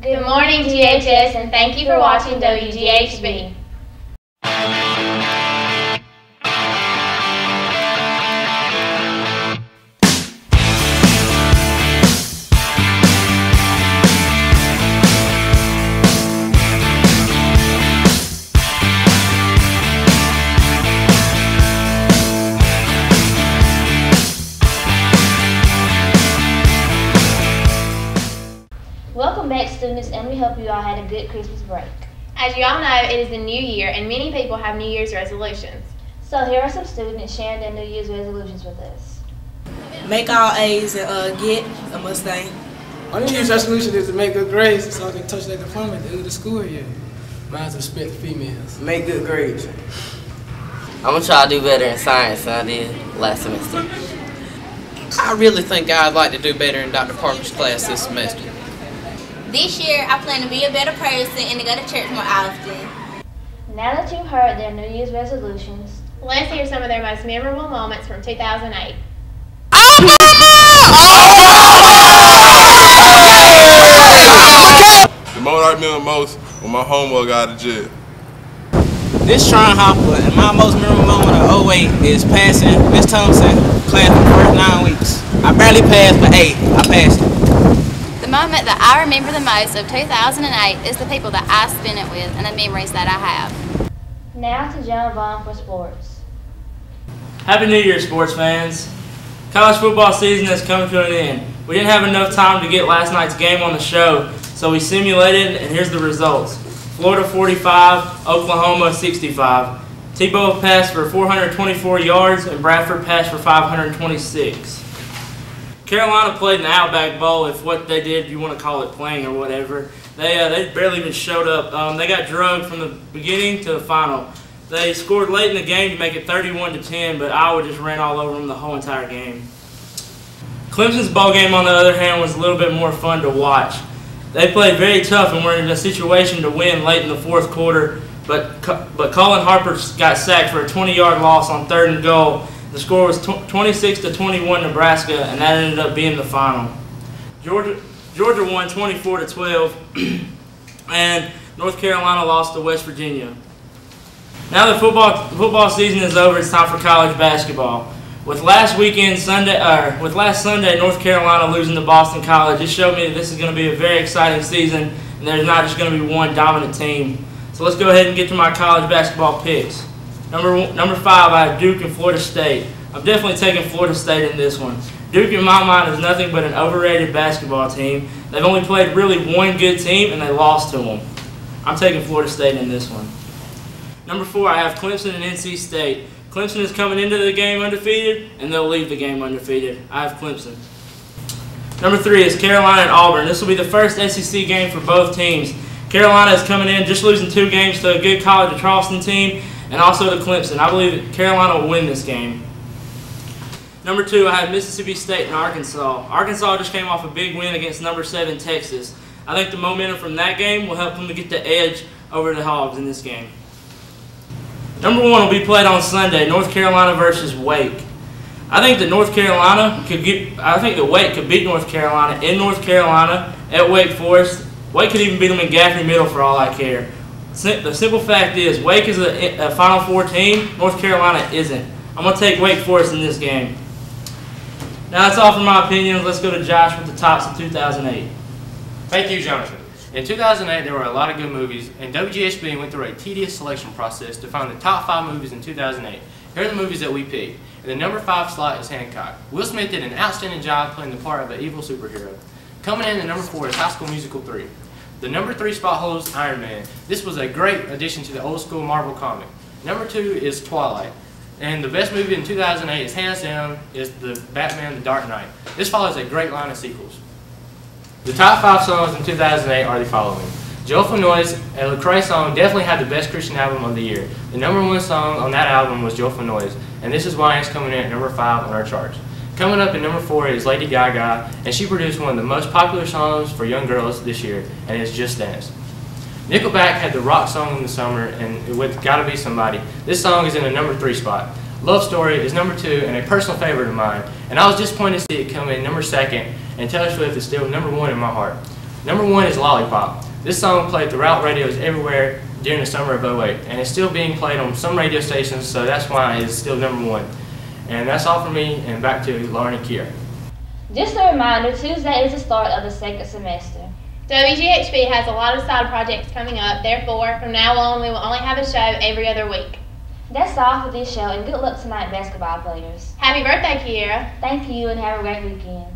Good morning, GHS, and thank you for watching WGHB. Welcome back, students, and we hope you all had a good Christmas break. As you all know, it is the new year, and many people have New Year's resolutions. So here are some students sharing their New Year's resolutions with us. Make all A's and get a Mustang. My New Year's resolution is to make good grades so I can touch that diploma at the end of the school year. Mine's respect females. Make good grades. I'm gonna try to do better in science than I did last semester. I really think I'd like to do better in Dr. Parker's class this semester. This year, I plan to be a better person and to go to church more often. Now that you've heard their New Year's resolutions, Let's hear some of their most memorable moments from 2008. The moment I remember most when my homework got out of jail. This Tron Hopper, and my most memorable moment of 08 is passing Miss Thompson class for the first 9 weeks. I barely passed, but hey, I passed it. The moment that I remember the most of 2008 is the people that I spent it with and the memories that I have. now to John Vaughn for sports. Happy New Year, sports fans. College football season has come to an end. We didn't have enough time to get last night's game on the show, so we simulated, and here's the results. Florida 45, Oklahoma 65. Tebow passed for 424 yards, and Bradford passed for 526. Carolina played an Outback Bowl, if what they did, you want to call it playing or whatever. They barely even showed up. They got drugged from the beginning to the final. They scored late in the game to make it 31-10, but Iowa just ran all over them the whole entire game. Clemson's bowl game, on the other hand, was a little bit more fun to watch. They played very tough and were in a situation to win late in the fourth quarter, but Colin Harper got sacked for a 20-yard loss on 3rd and goal. The score was 26-21 Nebraska, and that ended up being the final. Georgia won 24-12, and North Carolina lost to West Virginia. Now the football season is over, it's time for college basketball. With last Sunday, North Carolina losing to Boston College, it showed me that this is going to be a very exciting season, and there's not just going to be one dominant team. So let's go ahead and get to my college basketball picks. Number 5, I have Duke and Florida State. I'm definitely taking Florida State in this one. Duke, in my mind, is nothing but an overrated basketball team. They've only played really one good team, and they lost to them. I'm taking Florida State in this one. Number 4, I have Clemson and NC State. Clemson is coming into the game undefeated, and they'll leave the game undefeated. I have Clemson. Number 3 is Carolina and Auburn. This will be the first SEC game for both teams. Carolina is coming in just losing 2 games to a good College of Charleston team, and also to Clemson. I believe that Carolina will win this game. Number 2, I have Mississippi State and Arkansas. Arkansas just came off a big win against number 7 Texas. I think the momentum from that game will help them to get the edge over the Hogs in this game. Number 1 will be played on Sunday, North Carolina versus Wake. I think that Wake could beat North Carolina in North Carolina at Wake Forest. Wake could even beat them in Gaffney Middle for all I care. The simple fact is, Wake is a Final Four team, North Carolina isn't. I'm going to take Wake Forest in this game. Now that's all for my opinions. Let's go to Josh with the tops of 2008. Thank you, Jonathan. In 2008, there were a lot of good movies, and WGHB went through a tedious selection process to find the top 5 movies in 2008. Here are the movies that we picked. In the number 5 slot is Hancock. Will Smith did an outstanding job playing the part of an evil superhero. Coming in at number 4 is High School Musical 3. The number 3 spot holds Iron Man. This was a great addition to the old school Marvel comic. Number 2 is Twilight. And the best movie in 2008 is hands down is the Batman The Dark Knight. This follows a great line of sequels. The top 5 songs in 2008 are the following. Joyful Noise and Lecrae song definitely had the best Christian album of the year. The number 1 song on that album was Joyful Noise, and this is why it's coming in at number 5 on our charts. Coming up at number 4 is Lady Gaga, and she produced one of the most popular songs for young girls this year, and it's Just Dance. Nickelback had the rock song in the summer, and with Gotta Be Somebody. This song is in the number 3 spot. Love Story is number 2 and a personal favorite of mine, and I was disappointed to see it come in number 2, and Taylor Swift is still number 1 in my heart. Number 1 is Lollipop. This song played throughout radios everywhere during the summer of '08, and it's still being played on some radio stations, so that's why it's still number 1. And that's all for me, and back to Lauren and Kiearia. Just a reminder, Tuesday is the start of the second semester. WGHB has a lot of side projects coming up, therefore, from now on, we will only have a show every other week. That's all for this show, and good luck tonight, basketball players. Happy birthday, Kiearia. Thank you, and have a great weekend.